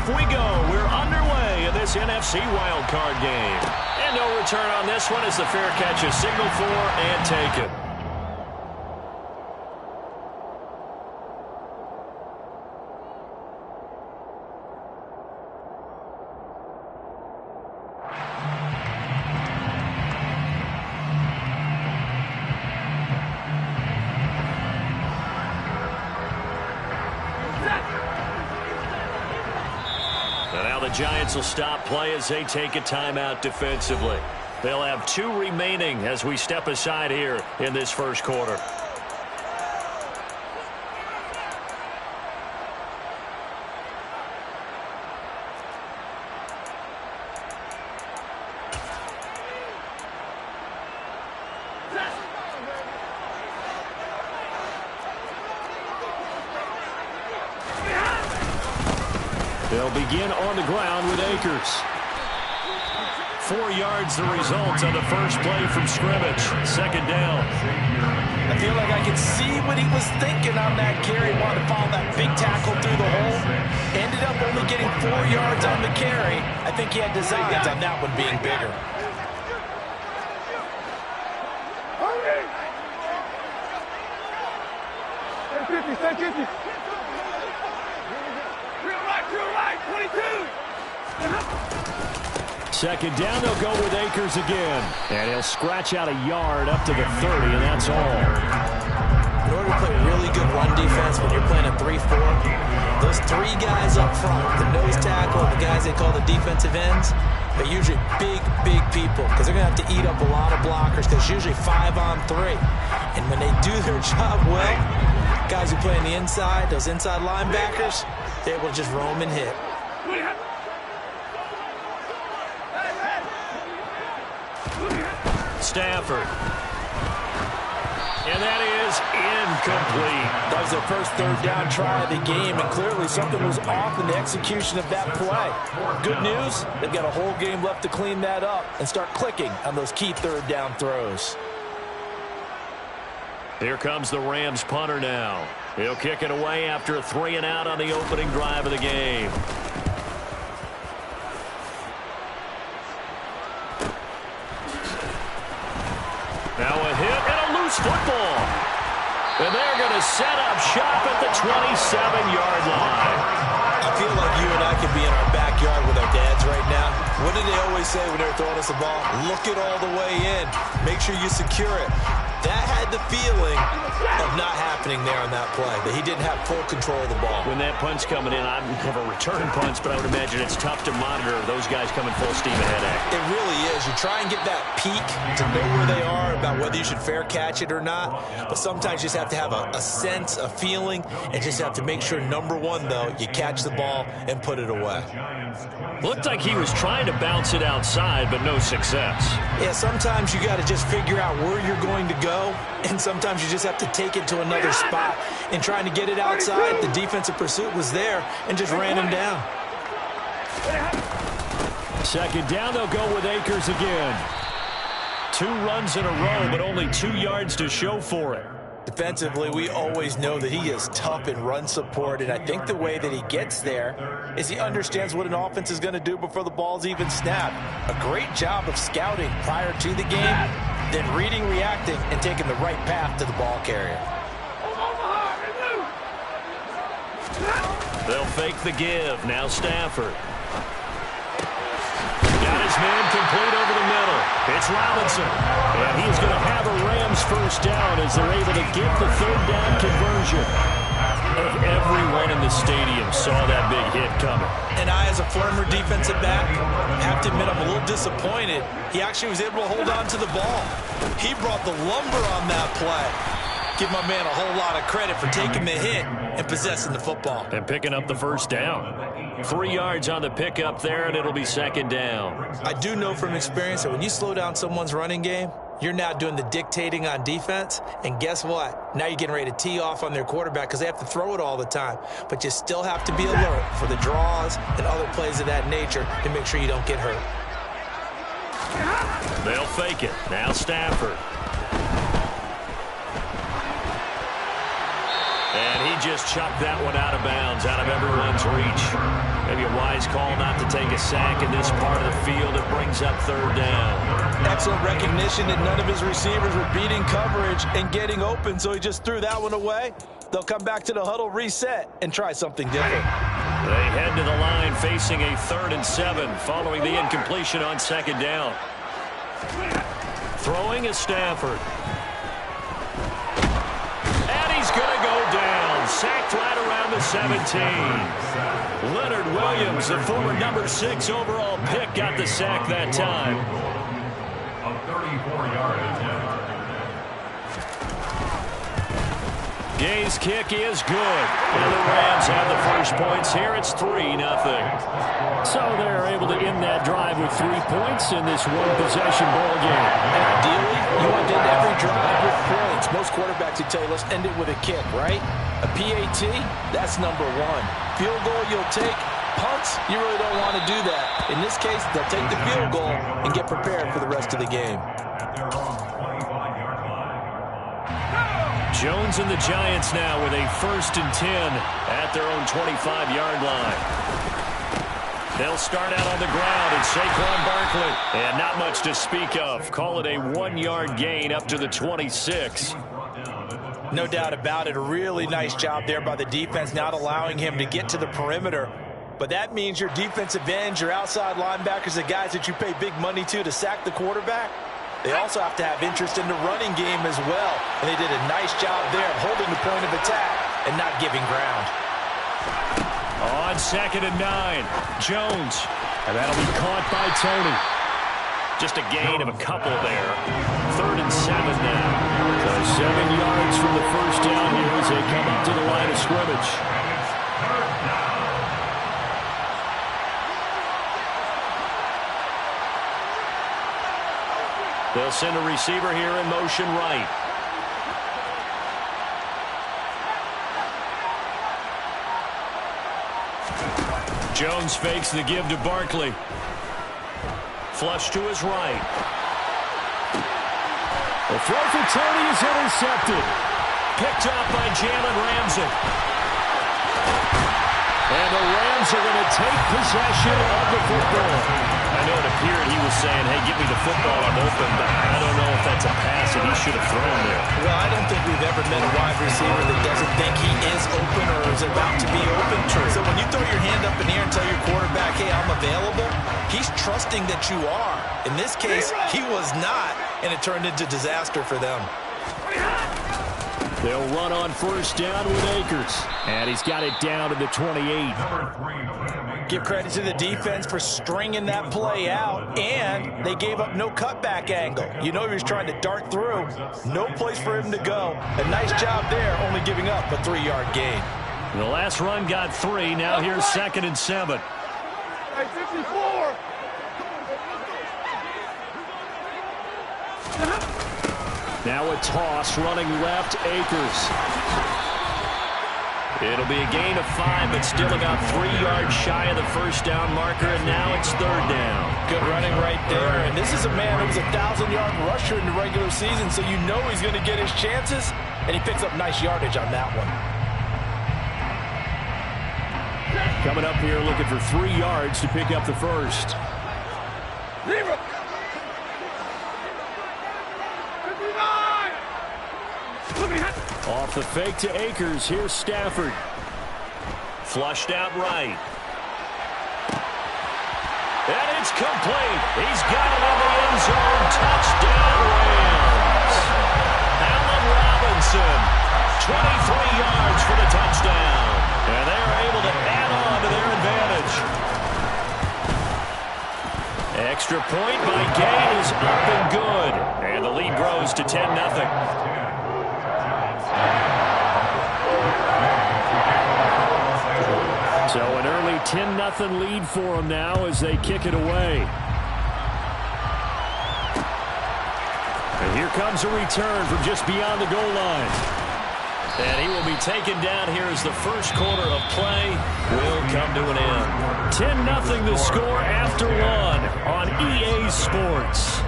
Off we go. We're underway in this NFC wildcard game. And no return on this one as the fair catch is signaled for and taken. Giants will stop play as they take a timeout defensively. They'll have 2 remaining as we step aside here in this first quarter. They'll begin on the ground with Akers. 4 yards the result on the first play from scrimmage. Second down. I feel like I can see what he was thinking on that carry. Wanted to follow that big tackle through the hole. Ended up only getting 4 yards on the carry. I think he had designs on that one being bigger. Second down, they'll go with Akers again. And he'll scratch out a yard up to the 30, and that's all. In order to play really good run defense when you're playing a 3-4, those 3 guys up front, the nose tackle, the guys they call the defensive ends, they're usually big people because they're going to have to eat up a lot of blockers because it's usually 5 on 3. And when they do their job well, guys who play on the inside, those inside linebackers, they're able to just roam and hit. Stafford. And that is incomplete. That was their first third down try of the game, and clearly something was off in the execution of that play. Good news, they've got a whole game left to clean that up and start clicking on those key third down throws. Here comes the Rams punter now. He'll kick it away after a 3-and-out on the opening drive of the game. Now a hit and a loose football. And they're going to set up shop at the 27-yard line. I feel like you and I could be in our backyard with our dads right now. What did they always say when they were throwing us the ball? Look it all the way in. Make sure you secure it. That had the feeling of not happening there on that play, that he didn't have full control of the ball. When that punt's coming in, I don't have a return punch, but I would imagine it's tough to monitor those guys coming full steam ahead at. It really is. You try and get that peek to know where they are, about whether you should fair catch it or not, but sometimes you just have to have a sense, a feeling, and just have to make sure, number one, though, you catch the ball and put it away. Looked like he was trying to bounce it outside, but no success. Yeah, sometimes you got to just figure out where you're going to go, and sometimes you just have to take it to another spot. And trying to get it outside, the defensive pursuit was there and just ran him down. Second down, they'll go with Akers again. 2 runs in a row, but only 2 yards to show for it. Defensively, we always know that he is tough in run support, and I think the way that he gets there is he understands what an offense is going to do before the ball's even snapped. A great job of scouting prior to the game, then reading, reacting, and taking the right path to the ball carrier. They'll fake the give. Now Stafford. Got his man complete over the middle. It's Robinson. And he's going to have a Rams first down as they're able to get the third down conversion. Everyone in the stadium saw that big hit coming. And I, as a former defensive back, have to admit I'm a little disappointed. He actually was able to hold on to the ball. He brought the lumber on that play. Give my man a whole lot of credit for taking the hit and possessing the football. And picking up the first down. 3 yards on the pickup there, and it'll be second down. I do know from experience that when you slow down someone's running game, you're now doing the dictating on defense. And guess what? Now you're getting ready to tee off on their quarterback because they have to throw it all the time. But you still have to be alert for the draws and other plays of that nature to make sure you don't get hurt. They'll fake it. Now Stafford. And he just chucked that one out of bounds, out of everyone's reach. Maybe a wise call not to take a sack in this part of the field. It brings up third down. Excellent recognition that none of his receivers were beating coverage and getting open, so he just threw that one away. They'll come back to the huddle, reset, and try something different. They head to the line facing a 3rd and 7 following the incompletion on 2nd down. Throwing is Stafford. And he's going to go down. Sacked right around the 17. Leonard Williams, the former number 6 overall pick, got the sack that time. A 34-yard attempt. Gay's kick is good. And the Rams have the first points here. It's 3-0. So they're able to end that drive with 3 points in this one-possession ball game. Ideally, you want to end every drive with points. Most quarterbacks would tell you, let's end it with a kick, right? A PAT, that's number 1. Field goal, you'll take. Punts, you really don't want to do that. In this case, they'll take the field goal and get prepared for the rest of the game. Jones and the Giants now with a 1st and 10 at their own 25-yard line. They'll start out on the ground, and Saquon Barkley. And not much to speak of. Call it a 1-yard gain up to the 26. No doubt about it. A really nice job there by the defense, not allowing him to get to the perimeter. But that means your defensive ends, your outside linebackers, the guys that you pay big money to sack the quarterback, they also have to have interest in the running game as well. And they did a nice job there of holding the point of attack and not giving ground. On 2nd and 9, Jones. And that'll be caught by Tony. Just a gain of a couple there. 3rd and 7 now. So 7 yards from the first down here as they come up to the line of scrimmage. They'll send a receiver here in motion right. Jones fakes the give to Barkley. Flush to his right. The throw for Tony is intercepted. Picked up by Jalen Ramsey. And the Rams are going to take possession of the football. I know it appeared he was saying, hey, give me the football, I'm open, but I don't know if that's a pass that he should have thrown there. Well, I don't think we've ever met a wide receiver that doesn't think he is open or is about to be open. So when you throw your hand up in the air and tell your quarterback, hey, I'm available, he's trusting that you are. In this case, he was not, and it turned into disaster for them. They'll run on 1st down with Akers. And he's got it down to the 28. Give credit to the defense for stringing that play out, and they gave up no cutback angle. You know he was trying to dart through. No place for him to go. A nice job there, only giving up a 3-yard gain. The last run got 3. Now here's 2nd and 7. Hey, 54! Now a toss running left, Akers. It'll be a gain of 5, but still about 3 yards shy of the first down marker, and now it's 3rd down. Good running right there, and this is a man who was a 1,000-yard rusher in the regular season, so you know he's going to get his chances, and he picks up nice yardage on that one. Coming up here looking for 3 yards to pick up the first. Off the fake to Akers. Here's Stafford. Flushed out right. And it's complete. He's got it in the end zone. Touchdown, Rams. Allen Robinson, 23 yards for the touchdown. And they're able to add on to their advantage. Extra point by Gay is up and good. And the lead grows to 10-0. So an early 10-0 lead for them now as they kick it away. And here comes a return from just beyond the goal line. And he will be taken down here as the first quarter of play will come to an end. 10-0 the score after 1 on EA Sports.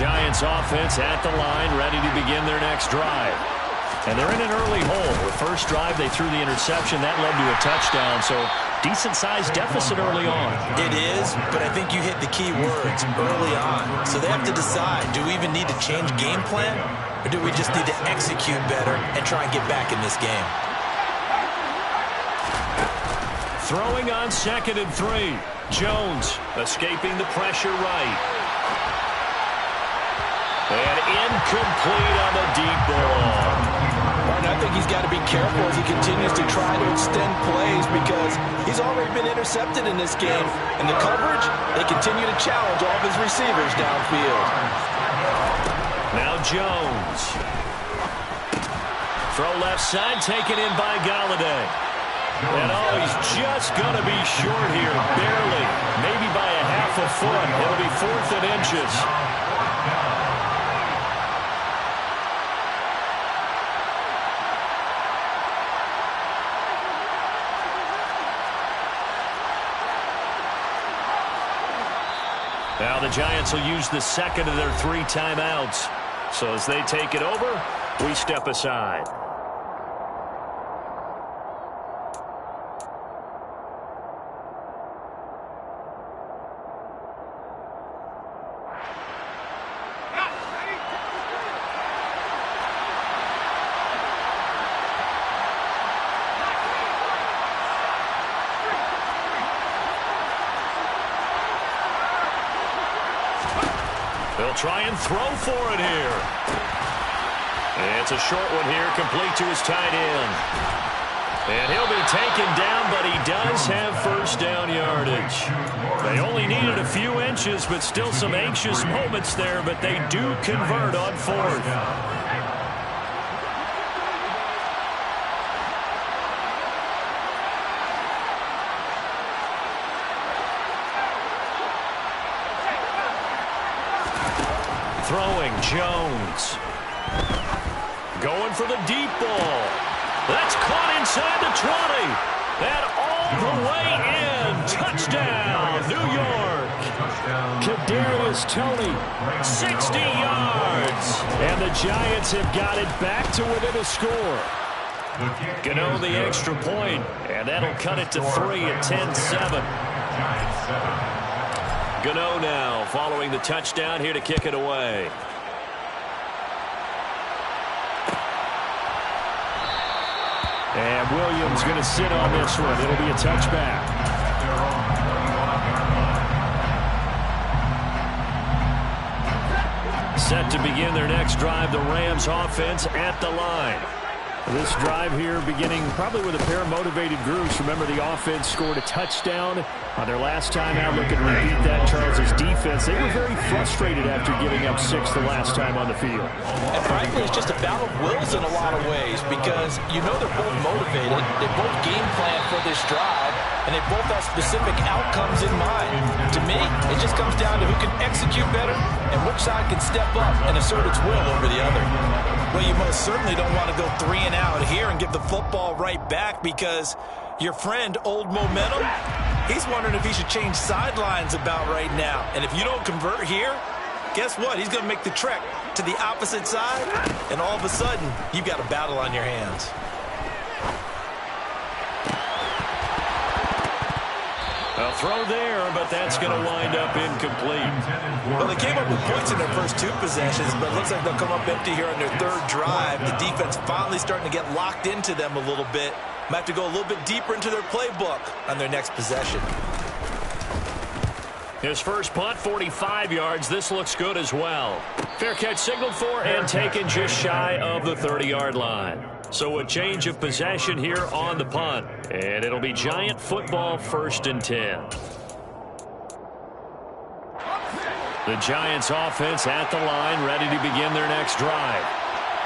Giants offense at the line, ready to begin their next drive. And they're in an early hole. The first drive, they threw the interception. That led to a touchdown, so decent-sized deficit early on. It is, but I think you hit the key words early on. So they have to decide, do we even need to change game plan, or do we just need to execute better and try and get back in this game? Throwing on 2nd and 3. Jones escaping the pressure right. And incomplete on the deep ball. I think he's got to be careful as he continues to try to extend plays because he's already been intercepted in this game. And the coverage, they continue to challenge all of his receivers downfield. Now Jones. Throw left side, taken in by Galladay. And he's just going to be short here, barely. Maybe by a half a foot. It'll be 4th and inches. Now the Giants will use the second of their 3 timeouts. So as they take it over, we step aside. They'll try and throw for it here. It's a short one here, complete to his tight end. And he'll be taken down, but he does have first down yardage. They only needed a few inches, but still some anxious moments there, but they do convert on 4th. Throwing, Jones. Going for the deep ball. That's caught inside the 20. And all the way in. Touchdown, New York. Kadarius Toney, 60 yards. And the Giants have got it back to within a score. Gano the extra point, and that'll cut it to 3 at 10-7. Gano now following the touchdown here to kick it away. And Williams going to sit on this one. It'll be a touchback. Set to begin their next drive, the Rams offense at the line. This drive here beginning probably with a pair of motivated groups. Remember, the offense scored a touchdown on their last time out. Looking to repeat that. Charles's defense, they were very frustrated after giving up 6 the last time on the field. And frankly, it's just a battle of wills in a lot of ways because you know they're both motivated. They both game plan for this drive, and they both have specific outcomes in mind. To me, it just comes down to who can execute better and which side can step up and assert its will over the other. Well, you most certainly don't want to go 3 and out here and give the football right back because your friend, Old Momentum, he's wondering if he should change sidelines about right now. And if you don't convert here, guess what? He's going to make the trek to the opposite side, and all of a sudden, you've got a battle on your hands. A throw there, but that's going to wind up incomplete. Well, they came up with points in their first 2 possessions, but it looks like they'll come up empty here on their 3rd drive. The defense finally starting to get locked into them a little bit. Might have to go a little bit deeper into their playbook on their next possession. His first punt, 45 yards. This looks good as well. Fair catch signaled for and taken just shy of the 30-yard line. So a change of possession here on the punt. And it'll be Giant football, 1st and 10. The Giants offense at the line, ready to begin their next drive.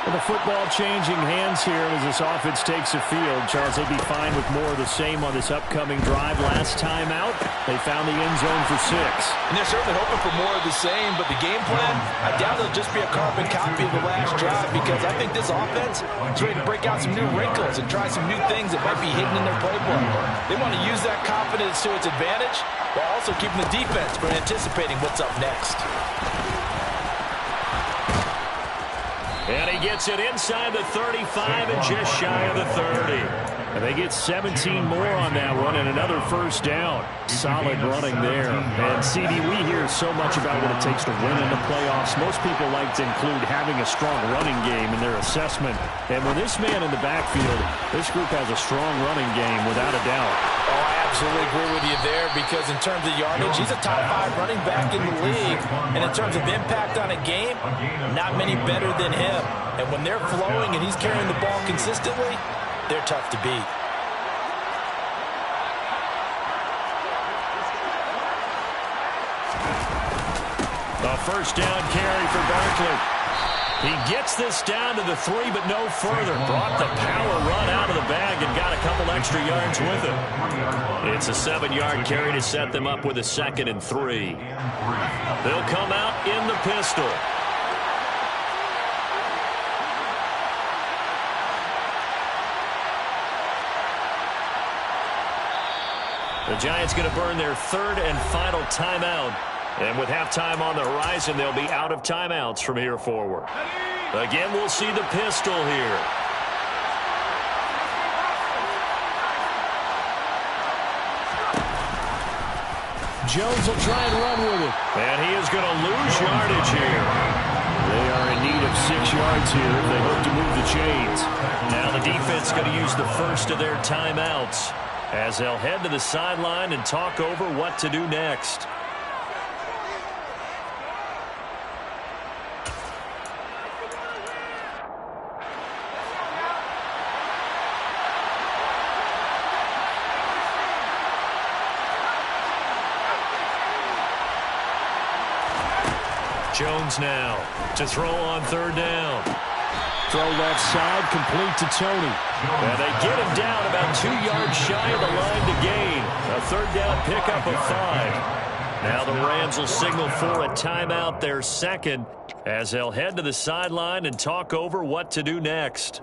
With the football changing hands here as this offense takes the field. Charles, they'd be fine with more of the same on this upcoming drive. Last time out, they found the end zone for 6. And they're certainly hoping for more of the same, but the game plan, I doubt it'll just be a carbon copy of the last drive because I think this offense is ready to break out some new wrinkles and try some new things that might be hidden in their playbook. They want to use that confidence to its advantage while also keeping the defense from anticipating what's up next. And he gets it inside the 35 and just shy of the 30. And they get 17 more on that one and another first down. Solid running there. And, CD, we hear so much about what it takes to win in the playoffs. Most people like to include having a strong running game in their assessment. And with this man in the backfield, this group has a strong running game without a doubt. Oh, I absolutely agree with you there because in terms of yardage, he's a top 5 running back in the league. And in terms of impact on a game, not many better than him. And when they're flowing and he's carrying the ball consistently, they're tough to beat. A first down carry for Barkley. He gets this down to the 3, but no further. Brought the power run out of the bag and got a couple extra yards with it. It's a 7-yard carry to set them up with a 2nd and 3. They'll come out in the pistol. The Giants going to burn their 3rd and final timeout. And with halftime on the horizon, they'll be out of timeouts from here forward. Again, we'll see the pistol here. Jones will try and run with it. And he is going to lose yardage here. They are in need of 6 yards here if they hope to move the chains. Now the defense going to use the first of their timeouts as they'll head to the sideline and talk over what to do next. Jones now to throw on 3rd down. Throw left side, complete to Tony. And they get him down about 2 yards shy of the line to gain. A 3rd down pickup of 5. Now the Rams will signal for a timeout, their 2nd, as they'll head to the sideline and talk over what to do next.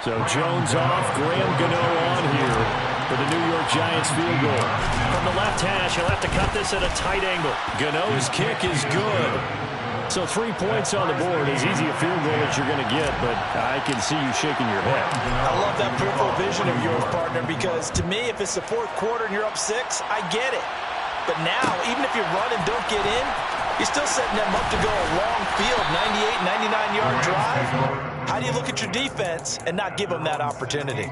So Jones off, Graham Gano on here for the New York Giants field goal. From the left hash, he'll have to cut this at a tight angle. Gano's kick is good. So 3 points on the board, as easy a field goal as you're going to get, but I can see you shaking your head. I love that peripheral vision of yours, partner, because to me, if it's the 4th quarter and you're up 6, I get it. But now, even if you run and don't get in, you're still setting them up to go a long field, 98, 99-yard drive. How do you look at your defense and not give them that opportunity?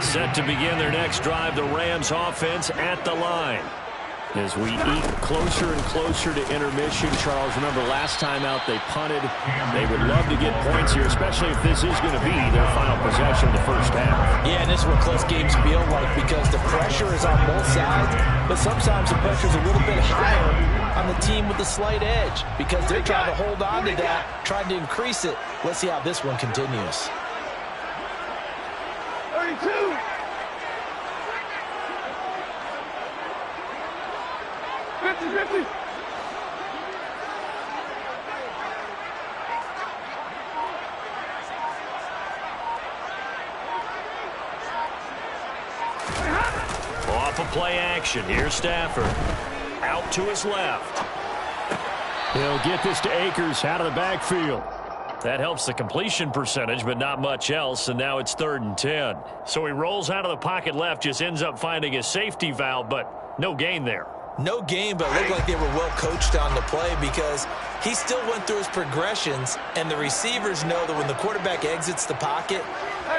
Set to begin their next drive, the Rams offense at the line. As we eat closer and closer to intermission, Charles, remember last time out they punted. They would love to get points here, especially if this is going to be their final possession of the first half. Yeah, and this is what close games feel like because the pressure is on both sides, but sometimes the pressure is a little bit higher on the team with the slight edge because they're trying to hold on to that, trying to increase it. Let's see how this one continues. 32. 50-50. Off of play action. Here's Stafford. Out to his left. He'll get this to Akers out of the backfield. That helps the completion percentage, but not much else, and now it's 3rd and 10. So he rolls out of the pocket left, just ends up finding a safety valve, but no gain there. No game, but it looked like they were well coached on the play because he still went through his progressions, and the receivers know that when the quarterback exits the pocket,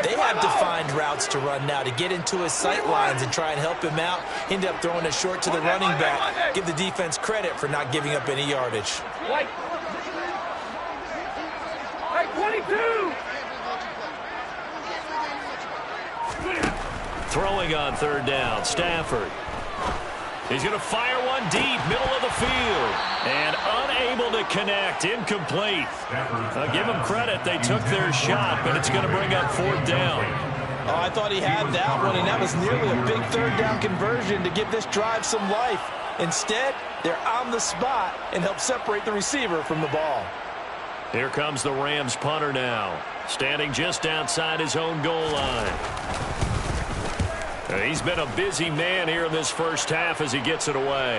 they have defined routes to run now to get into his sight lines and try and help him out. End up throwing it short to the running back. Give the defense credit for not giving up any yardage. 22. Throwing on 3rd down, Stafford. He's going to fire one deep, middle of the field, and unable to connect, incomplete. I'll give them credit. They took their shot, but it's going to bring up 4th down. Oh, I thought he had that one, and that was nearly a big 3rd down conversion to give this drive some life. Instead, they're on the spot and help separate the receiver from the ball. Here comes the Rams punter now, standing just outside his own goal line. He's been a busy man here in this first half as he gets it away.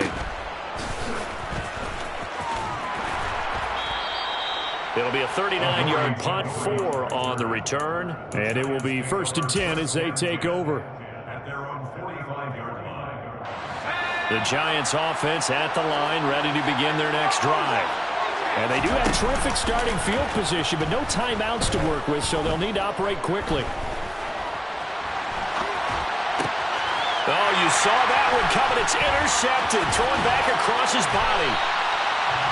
It'll be a 39-yard punt, 4 on the return. And it will be 1st and 10 as they take over. At their own 45-yard line. The Giants offense at the line, ready to begin their next drive. And they do have terrific starting field position, but no timeouts to work with, so they'll need to operate quickly. Oh, you saw that one coming. It's intercepted, thrown back across his body.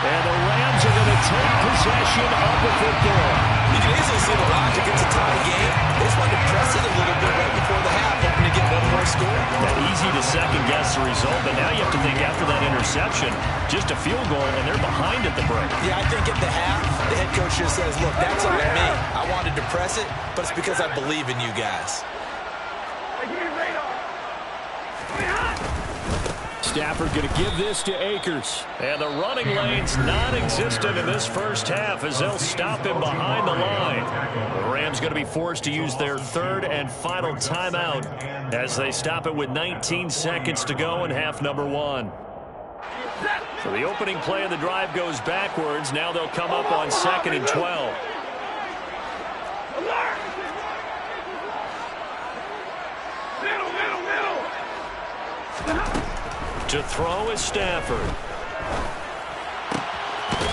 And the Rams are going to take possession of the football. You can easily see the logic. It's a tie game. They just wanted to press it a little bit right before the half, hoping to get one more score. That easy to second-guess the result, but now you have to think after that interception, just a field goal, and they're behind at the break. Yeah, I think at the half, the head coach just says, look, that's on me. I wanted to press it, but it's because I believe in you guys. Stafford going to give this to Akers. And the running lane's non-existent in this first half as they'll stop him behind the line. The Rams going to be forced to use their 3rd and final timeout as they stop it with 19 seconds to go in half number 1. So the opening play of the drive goes backwards. Now they'll come up on 2nd and 12. To throw is Stafford.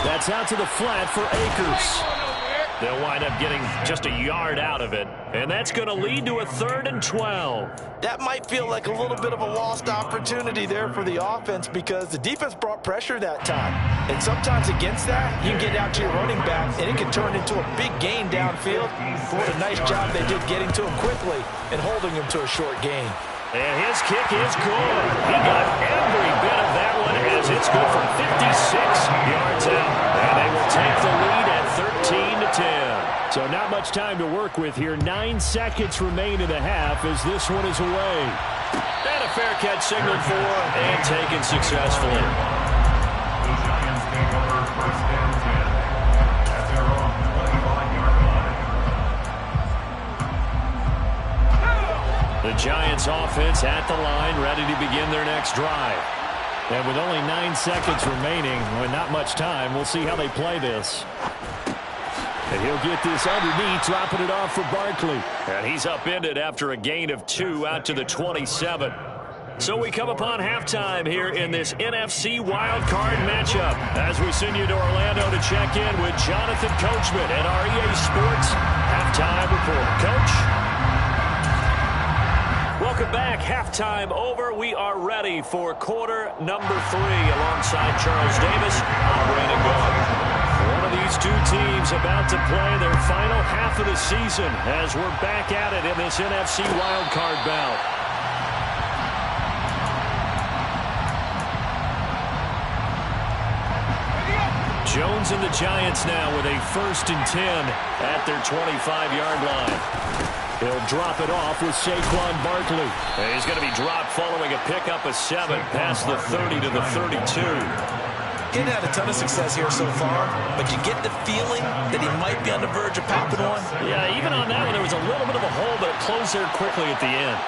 That's out to the flat for Akers. They'll wind up getting just a yard out of it. And that's going to lead to a 3rd and 12. That might feel like a little bit of a lost opportunity there for the offense because the defense brought pressure that time. And sometimes against that, you can get out to your running back, and it can turn into a big gain downfield. What a nice job they did getting to him quickly and holding him to a short gain. And his kick is good. He got every bit of that one as it's good for 56 yards out. And they will take the lead at 13-10. So not much time to work with here. 9 seconds remain in the half as this one is away. And a fair catch signaled for and taken successfully. The Giants take over 1st and 10 at their own 25-yard line. The Giants offense at the line, ready to begin their next drive. And with only 9 seconds remaining, with not much time, we'll see how they play this. And he'll get this underneath, dropping it off for Barkley. And he's upended after a gain of 2 out to the 27. So we come upon halftime here in this NFC wildcard matchup as we send you to Orlando to check in with Jonathan Coachman at our EA Sports Halftime Report. Coach? Welcome back. Halftime over. We are ready for quarter number 3 alongside Charles Davis. I'm Brandon Gaudin. One of these two teams about to play their final half of the season as we're back at it in this NFC wildcard bout. Jones and the Giants now with a 1st and 10 at their 25-yard line. He'll drop it off with Saquon Barkley. And he's going to be dropped following a pickup of 7 past the 30 to the 32. He's had a ton of success here so far, but you get the feeling that he might be on the verge of popping one. Yeah, even on that one, there was a little bit of a hole, but it closed there quickly at the end.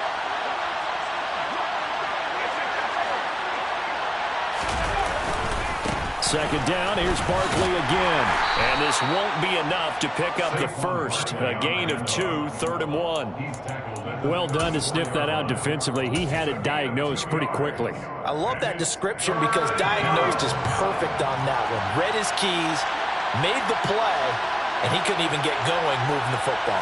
Second down, here's Barkley again. And this won't be enough to pick up the first. A gain of 2, 3rd and 1. Well done to sniff that out defensively. He had it diagnosed pretty quickly. I love that description because diagnosed is perfect on that one. Read his keys, made the play, and he couldn't even get going moving the football.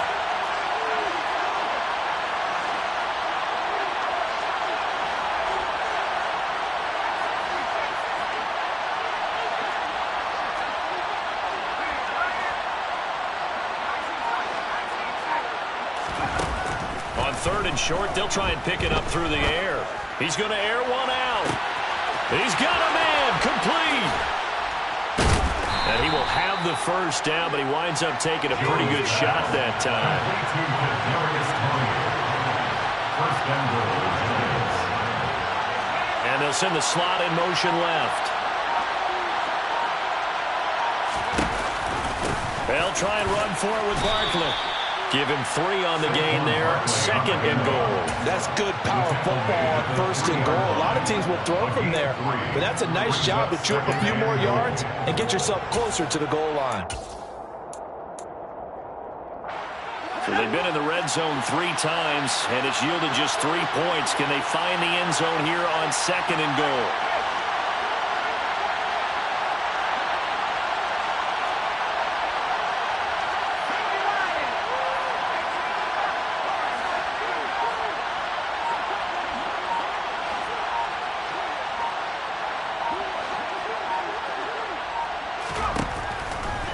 On 3rd and short, they'll try and pick it up through the air. He's going to air one out. He's got a man, complete. And he will have the first down, but he winds up taking a pretty good shot that time. And they'll Davis in the slot in motion left. They'll try and run for it with Barkley. Give him 3 on the gain there. 2nd and goal. That's good power football on 1st and goal. A lot of teams will throw from there, but that's a nice job to chew up a few more yards and get yourself closer to the goal line. So they've been in the red zone 3 times, and it's yielded just 3 points. Can they find the end zone here on 2nd and goal?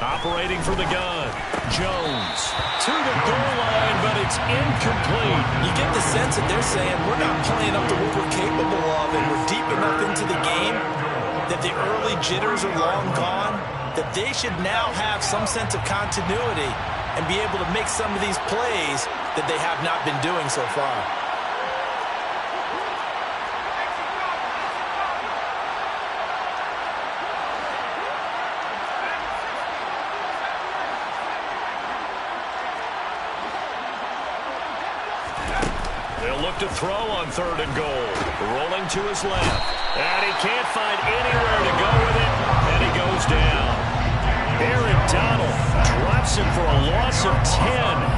Operating from the gun. Jones to the goal line, but it's incomplete. You get the sense that they're saying we're not playing up to what we're capable of, and we're deep enough into the game that the early jitters are long gone, that they should now have some sense of continuity and be able to make some of these plays that they have not been doing so far. To throw on 3rd and goal. Rolling to his left. And he can't find anywhere to go with it. And he goes down. Aaron Donald drops him for a loss of 10.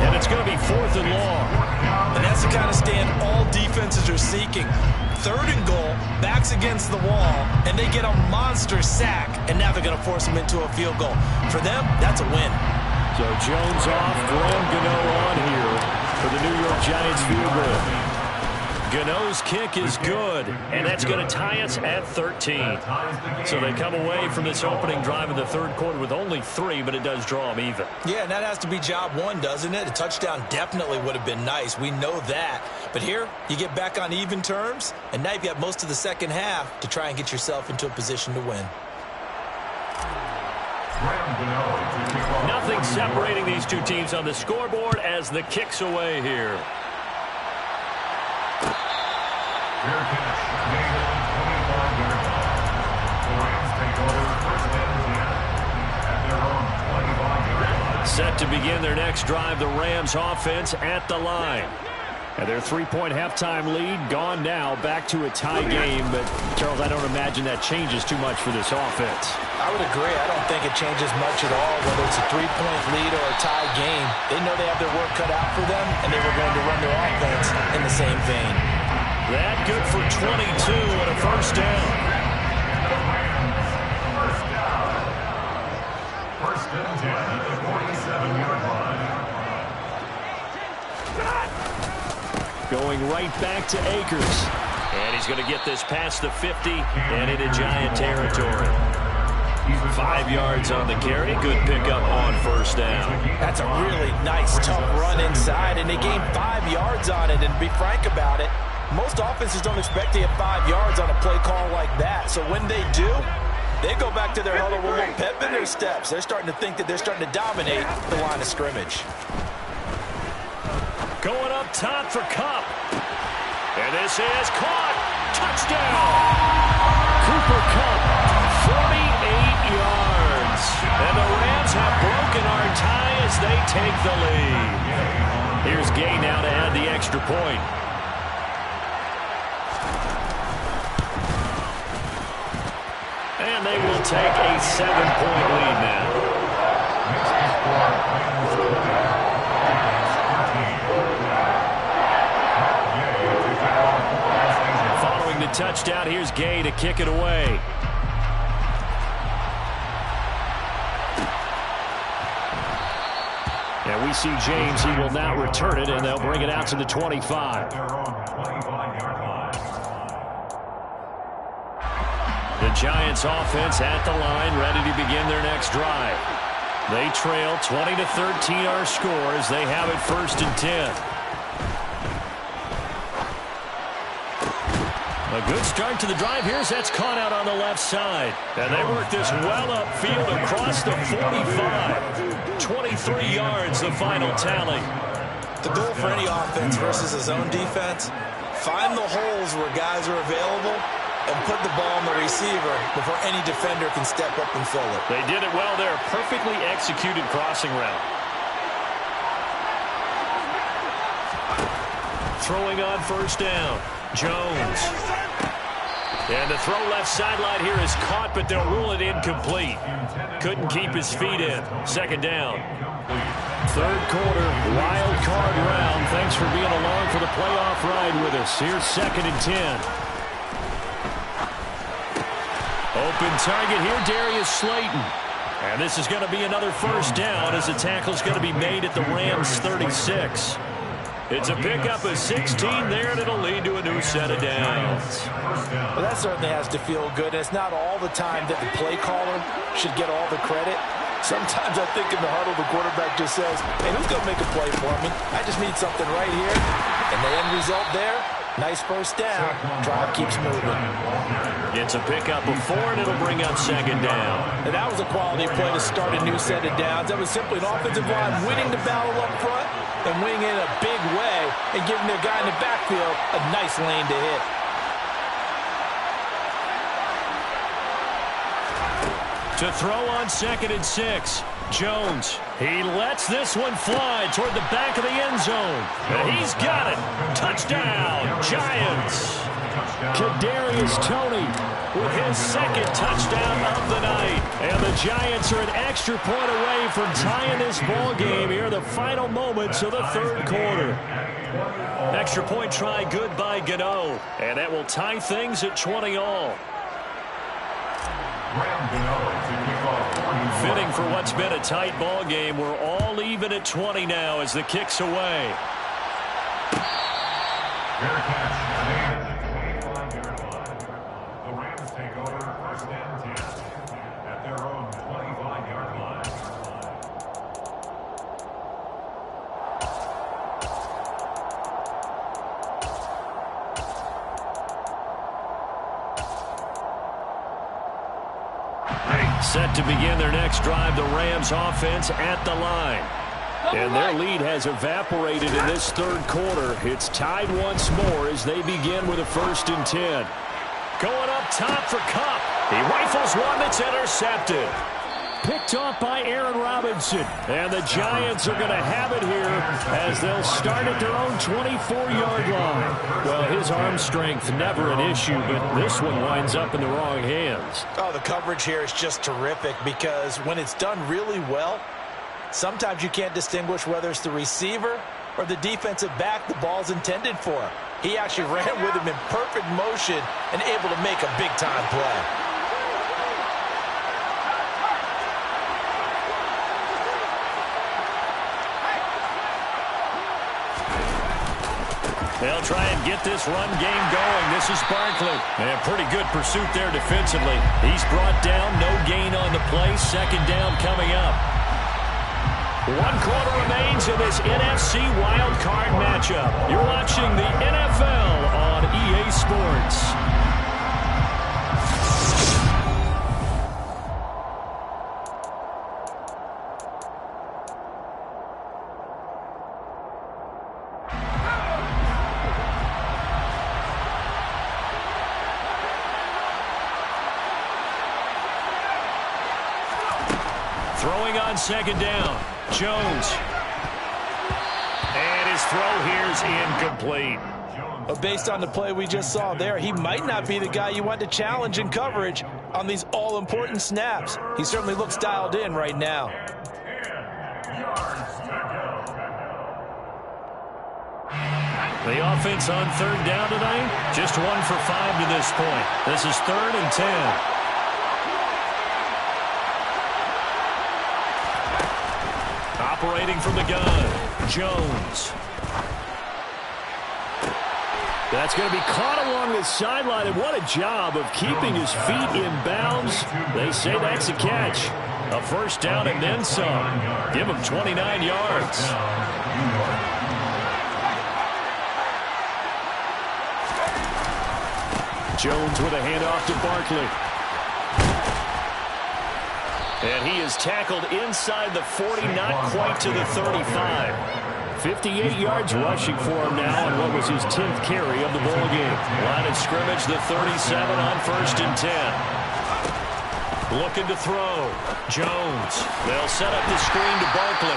And it's going to be 4th and long. And that's the kind of stand all defenses are seeking. 3rd and goal, backs against the wall, and they get a monster sack. And now they're going to force him into a field goal. For them, that's a win. So Jones off, Graham Gano on here for the New York Giants field goal. Gano's kick is good, and that's going to tie us at 13. So they come away from this opening drive in the 3rd quarter with only 3, but it does draw them even. Yeah, and that has to be job 1, doesn't it? A touchdown definitely would have been nice. We know that. But here, you get back on even terms, and now you've got most of the 2nd half to try and get yourself into a position to win. Nothing separating these two teams on the scoreboard as the kick's away here. Fair catch, made on 25-yard line. The Rams take over 1st and 10 at their own 25-yard line. Set to begin their next drive, the Rams offense at the line. And their 3-point halftime lead gone now, back to a tie game. But, Charles, I don't imagine that changes too much for this offense. I would agree. I don't think it changes much at all, whether it's a 3-point lead or a tie game. They know they have their work cut out for them, and they were going to run their offense in the same vein. That good for 22 and a 1st down. 1st and 10 at the 47-yard line. Going right back to Akers. And he's going to get this past the 50 and into Giant territory. 5 yards on the carry. Good pickup on 1st down. That's a really nice, tough run inside, and they gained 5 yards on it. And to be frank about it, most offenses don't expect to get 5 yards on a play call like that. So when they do, they go back to their huddle with a little pep in their steps. They're starting to think that they're starting to dominate the line of scrimmage. Going up top for Kupp. And this is caught. Touchdown. Cooper Kupp, 48 yards. And the Rams have broken our tie as they take the lead. Here's Gay now to add the extra point. And they will take a 7-point lead now. Following the touchdown, here's Gay to kick it away. And we see James. He will now return it, and they'll bring it out to the 25. The Giants offense at the line, ready to begin their next drive. They trail 20-13 our score as they have it 1st and 10. A good start to the drive here as that's caught out on the left side. And they work this well upfield across the 45. 23 yards, the final tally. The goal for any offense versus a zone defense, find the holes where guys are available and put the ball on the receiver before any defender can step up and fill it. They did it well there. Perfectly executed crossing route. Throwing on first down. Jones. And the throw left sideline here is caught, but they'll rule it incomplete. Couldn't keep his feet in. Second down. Third quarter, wild card round. Thanks for being along for the playoff ride with us. Here's 2nd and 10. Open target here, Darius Slayton. And this is going to be another first down as the tackle's going to be made at the Rams' 36. It's a pickup of 16 there, and it'll lead to a new set of downs. Well, that certainly has to feel good. It's not all the time that the play caller should get all the credit. Sometimes I think in the huddle, the quarterback just says, hey, who's going to make a play for me? I just need something right here. And the end result there, nice first down. Drive keeps moving. It's a pickup of 4, and it'll bring up 2nd down. And that was a quality play to start a new set of downs. That was simply an offensive line winning the battle up front and winning in a big way and giving their guy in the backfield a nice lane to hit. To throw on 2nd and 6. Jones. He lets this one fly toward the back of the end zone. And he's got it. Touchdown, Giants. Kadarius Toney with his 2nd touchdown of the night. And the Giants are an extra point away from tying this ball game here in the final moments of the 3rd quarter. Extra point try good by Gano. And that will tie things at 20-all. Fitting for what's been a tight ball game. We're all even at 20 now as the kick's away. Fair catch made at the 25-yard line. The Rams take over 1st and 10 at their own 25-yard line. Set to begin their next drive, the Rams offense at the line. And their lead has evaporated in this 3rd quarter. It's tied once more as they begin with a 1st and 10. Going up top for Kupp. He rifles one that's intercepted. Picked off by Aaron Robinson. And the Giants are going to have it here as they'll start at their own 24-yard line. Well, his arm strength never an issue, but this one winds up in the wrong hands. Oh, the coverage here is just terrific because when it's done really well, sometimes you can't distinguish whether it's the receiver or the defensive back the ball's intended for. He actually ran with him in perfect motion and able to make a big-time play. They'll try and get this run game going. This is Barkley. And pretty good pursuit there defensively. He's brought down, no gain on the play. 2nd down coming up. 1 quarter remains in this NFC wildcard matchup. You're watching the NFL on EA Sports. Throwing on 2nd down. Jones. And his throw here's incomplete. But based on the play we just saw there, he might not be the guy you want to challenge in coverage on these all-important snaps. He certainly looks dialed in right now. The offense on 3rd down tonight, just 1 for 5 to this point. This is 3rd and 10. Operating from the gun, Jones. That's going to be caught along the sideline, and what a job of keeping his feet in bounds. They say that's a catch. A 1st down and then some. Give him 29 yards. Jones with a handoff to Barkley. And he is tackled inside the 40, not quite to the 35. 58 yards rushing for him now on what was his 10th carry of the ball game. Line of scrimmage, the 37 on 1st and 10. Looking to throw. Jones. They'll set up the screen to Barkley.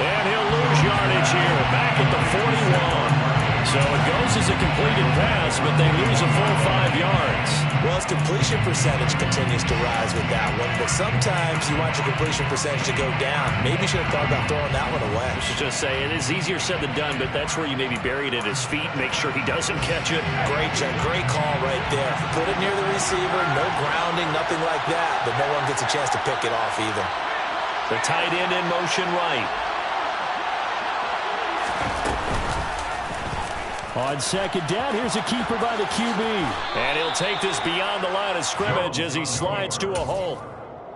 And he'll lose yardage here. Back at the 41. So it goes as a completed pass, but they lose a full 5 yards. Well, his completion percentage continues to rise with that one, but sometimes you want your completion percentage to go down. Maybe you should have thought about throwing that one away. I should just say, it is easier said than done, but that's where you maybe bury it at his feet, make sure he doesn't catch it. Great call right there. Put it near the receiver, no grounding, nothing like that, but no one gets a chance to pick it off either. The tight end in motion right. On 2nd down, here's a keeper by the QB. And he'll take this beyond the line of scrimmage as he slides to a hole.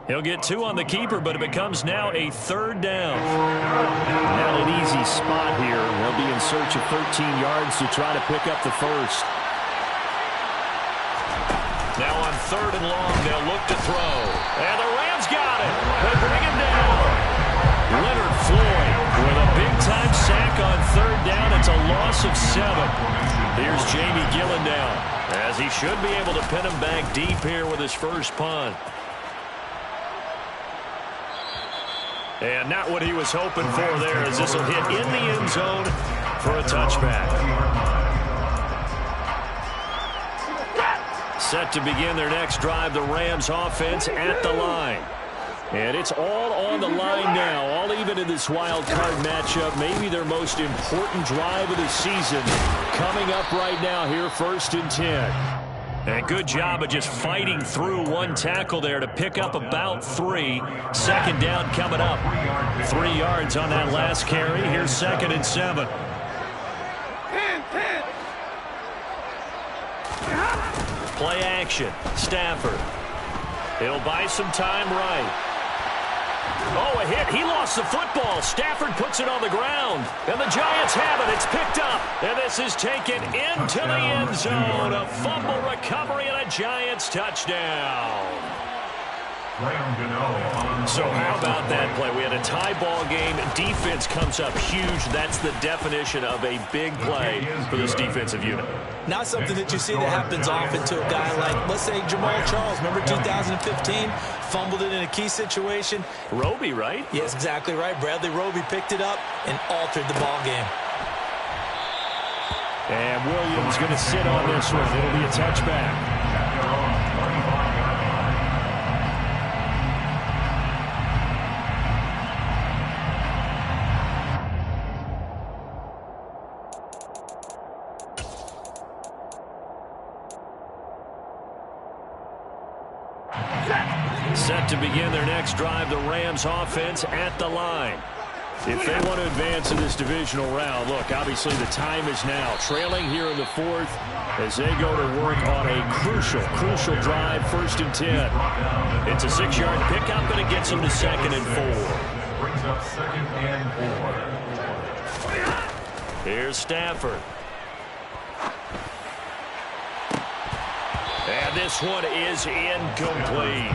He'll get 2 on the keeper, but it becomes now a 3rd down. Not an easy spot here. They'll be in search of 13 yards to try to pick up the first. Now on 3rd and long, they'll look to throw. And the Rams got it. They bring him down. Leonard Floyd with a big-time sack on 3rd down. It's a loss of 7. Here's Jamie Gillendown, as he should be able to pin him back deep here with his first punt. And not what he was hoping for there, as this will hit in the end zone for a touchback. Set to begin their next drive, the Rams offense at the line. And it's all on the line now, all even in this wild card matchup. Maybe their most important drive of the season coming up right now here, 1st and 10. And good job of just fighting through one tackle there to pick up about 3. 2nd down coming up. 3 yards on that last carry. Here's 2nd and 7. Play action. Stafford. He'll buy some time right. Oh, a hit. He lost the football. Stafford puts it on the ground. And the Giants have it. It's picked up. And this is taken into the end zone. A fumble recovery and a Giants touchdown. So how about that play? We had a tie ball game. Defense comes up huge. That's the definition of a big play for this defensive unit. Not something that you see that happens often to a guy like, let's say, Jamal Charles. Remember 2015? Fumbled it in a key situation. Roby, right? Yes, exactly right. Bradley Roby picked it up and altered the ball game. And Williams going to sit on this one. It'll be a touchback. Set to begin their next drive, the Rams offense at the line. If they want to advance in this divisional round, look, obviously the time is now. Trailing here in the 4th as they go to work on a crucial drive, 1st and 10. It's a 6-yard pickup, and it gets them to 2nd and 4. Brings up 2nd and 4. Here's Stafford. And this one is incomplete.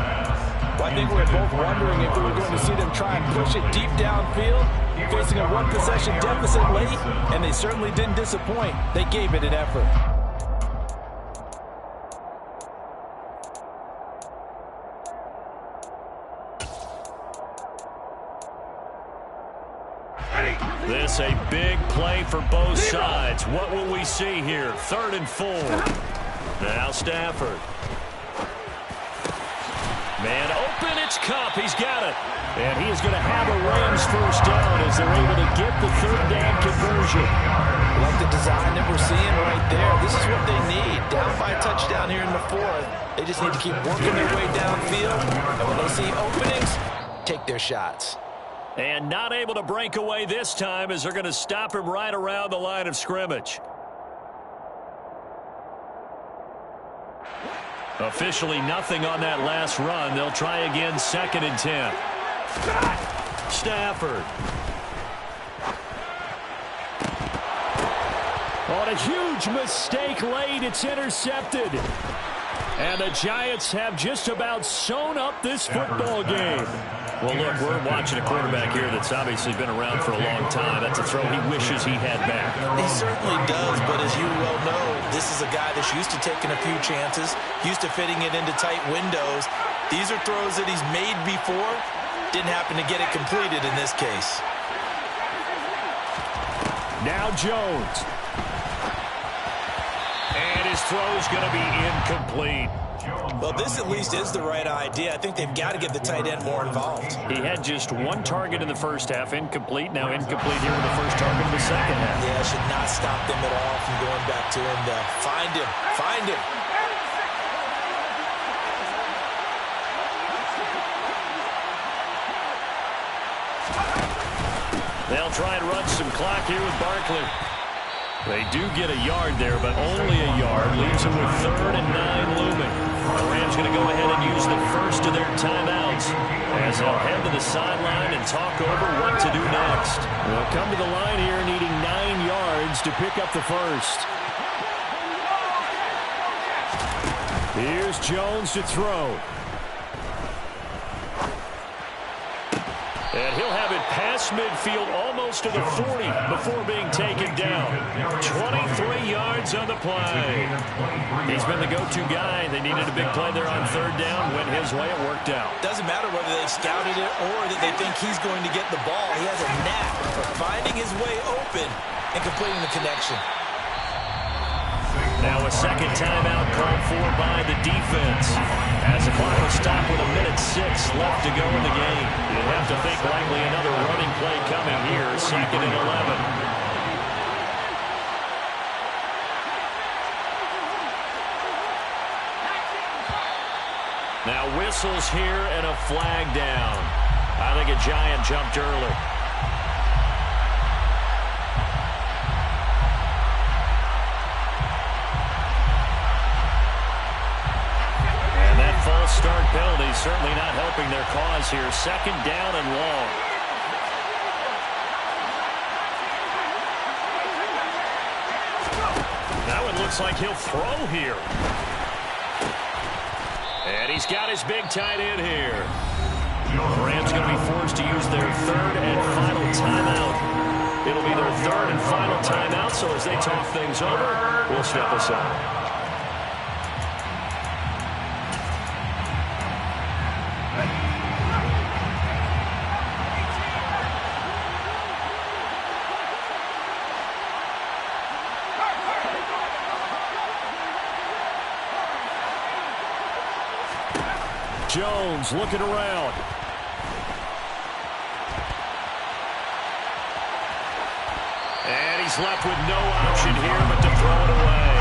Well, I think we're both wondering if we were going to see them try and push it deep downfield, facing a 1-possession deficit late, and they certainly didn't disappoint. They gave it an effort. This a big play for both sides. What will we see here? 3rd and 4. Now Stafford. Man open, it's Cup. He's got it. And he is going to have a Rams first down as they're able to get the 3rd down conversion. Like the design that we're seeing right there. This is what they need. Down by a touchdown here in the 4th. They just need to keep working their way downfield. And when they see openings, take their shots. And not able to break away this time as they're going to stop him right around the line of scrimmage. Officially nothing on that last run. They'll try again, 2nd and 10. Stafford. On a huge mistake late, it's intercepted. And the Giants have just about sewn up this football game. Well, look, we're watching a quarterback here that's obviously been around for a long time. That's a throw he wishes he had back. He certainly does, but as you well know, this is a guy that's used to taking a few chances, used to fitting it into tight windows. These are throws that he's made before. Didn't happen to get it completed in this case. Now Jones. And his throw's going to be incomplete. Well, this at least is the right idea. I think they've got to get the tight end more involved. He had just one target in the first half, incomplete. Now incomplete here in the first target in the second half. Yeah, should not stop them at all from going back to him to find him. Find him. They'll try and run some clock here with Barkley. They do get a yard there, but only a yard. Leaves them with 3rd and 9 looming. The Rams going to go ahead and use the first of their timeouts as they'll head to the sideline and talk over what to do next. They'll come to the line here needing 9 yards to pick up the first. Here's Jones to throw. And he'll have it past midfield almost to the 40 before being taken down. 23 yards on the play. He's been the go-to guy. They needed a big play there on 3rd down. Went his way. It worked out. Doesn't matter whether they scouted it or that they think he's going to get the ball. He has a knack for finding his way open and completing the connection. Now a second timeout called for by the defense as the clock will stop with 1:06 left to go in the game. You'd have to think likely another running play coming here, 2nd and 11. Now whistles here and a flag down. I think a Giant jumped early. False start penalty certainly not helping their cause here. 2nd down and long. Now it looks like he'll throw here. And he's got his big tight end here. The Rams going to be forced to use their 3rd and final timeout. It'll be their 3rd and final timeout, so as they talk things over, we'll step aside. Jones looking around. And he's left with no option here but to throw it away.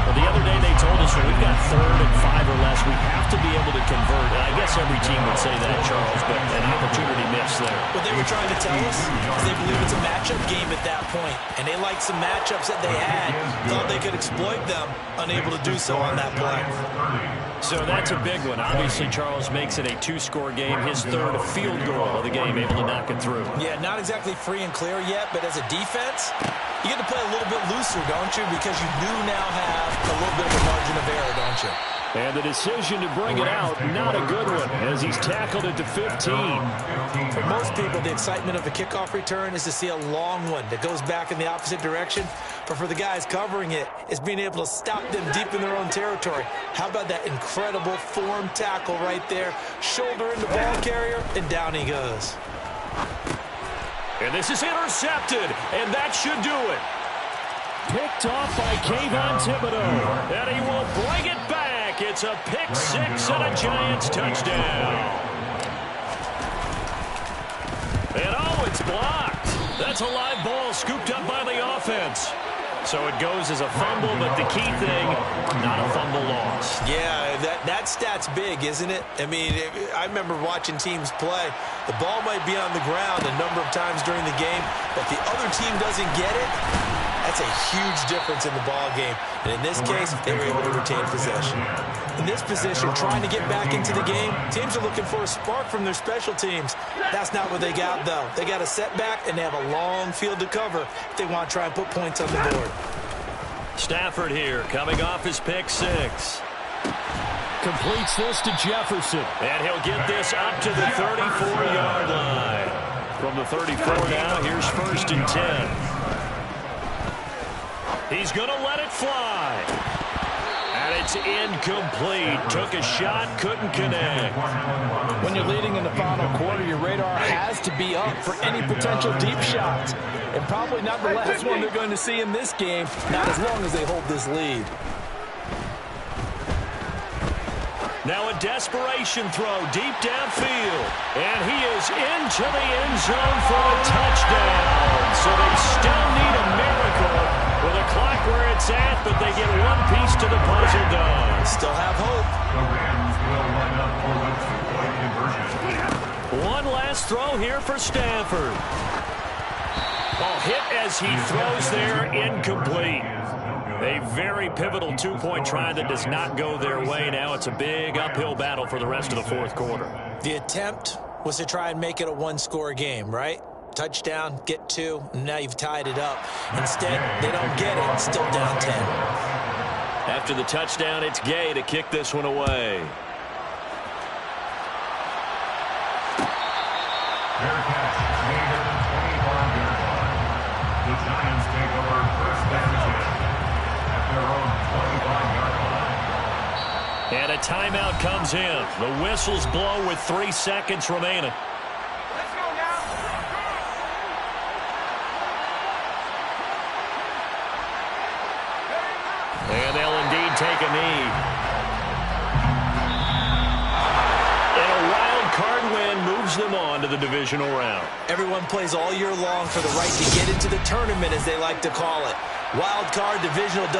Well, the other day they told us when we've got 3rd and 5 or less, we have to be able to convert. And I guess every team would say that, Charles, but an opportunity missed there. What they were trying to tell us is they believe it's a matchup game at that point. And they liked some matchups that they had, thought they could exploit them, unable to do so on that play. So that's a big one. Obviously, Charles makes it a 2-score game. His 3rd field goal of the game, able to knock it through. Yeah, not exactly free and clear yet, but as a defense, you get to play a little bit looser, don't you? Because you do now have a little bit of a margin of error, don't you? And the decision to bring it out, not a good one, as he's tackled it to 15. For most people, the excitement of a kickoff return is to see a long one that goes back in the opposite direction. But for the guys covering it, it's being able to stop them deep in their own territory. How about that incredible form tackle right there? Shoulder in the ball carrier, and down he goes. And this is intercepted, and that should do it. Picked off by Kayvon Thibodeau, and he will bring it back. It's a pick 6 and a Giants touchdown. And oh, it's blocked. That's a live ball scooped up by the offense. So it goes as a fumble, but the key thing, not a fumble loss. Yeah, that stat's big, isn't it? I mean, I remember watching teams play. The ball might be on the ground a number of times during the game, but the other team doesn't get it. That's a huge difference in the ball game. And in this case, they were able to retain possession. In this position, trying to get back into the game, teams are looking for a spark from their special teams. That's not what they got, though. They got a setback, and they have a long field to cover if they want to try and put points on the board. Stafford here, coming off his pick 6. Completes this to Jefferson. And he'll get this up to the 34-yard line. From the 34 now, here's 1st and 10. He's going to let it fly. And it's incomplete. Took a shot, couldn't connect. When you're leading in the final quarter, your radar has to be up for any potential deep shots. And probably not the last one they're going to see in this game, not as long as they hold this lead. Now a desperation throw deep downfield. And he is into the end zone for a touchdown. So they still need a miracle with a clock where it's at, but they get one piece to the puzzle done. Still have hope. The Rams will line up for the two-point conversion. One last throw here for Stafford. Ball hit as he throws there, incomplete. A very pivotal two-point try that does not go their way. Now it's a big uphill battle for the rest of the fourth quarter. The attempt was to try and make it a one-score game, right? Touchdown, get 2, and now you've tied it up. Instead, they don't get it, still down 10. After the touchdown, it's Gay to kick this one away. Fair catch made at the 25-yard line. The Giants take over 1st and 10 at their own 25-yard line. And a timeout comes in. The whistles blow with 3 seconds remaining. And they'll indeed take a knee. And a wild card win moves them on to the divisional round. Everyone plays all year long for the right to get into the tournament, as they like to call it. Wild card, divisional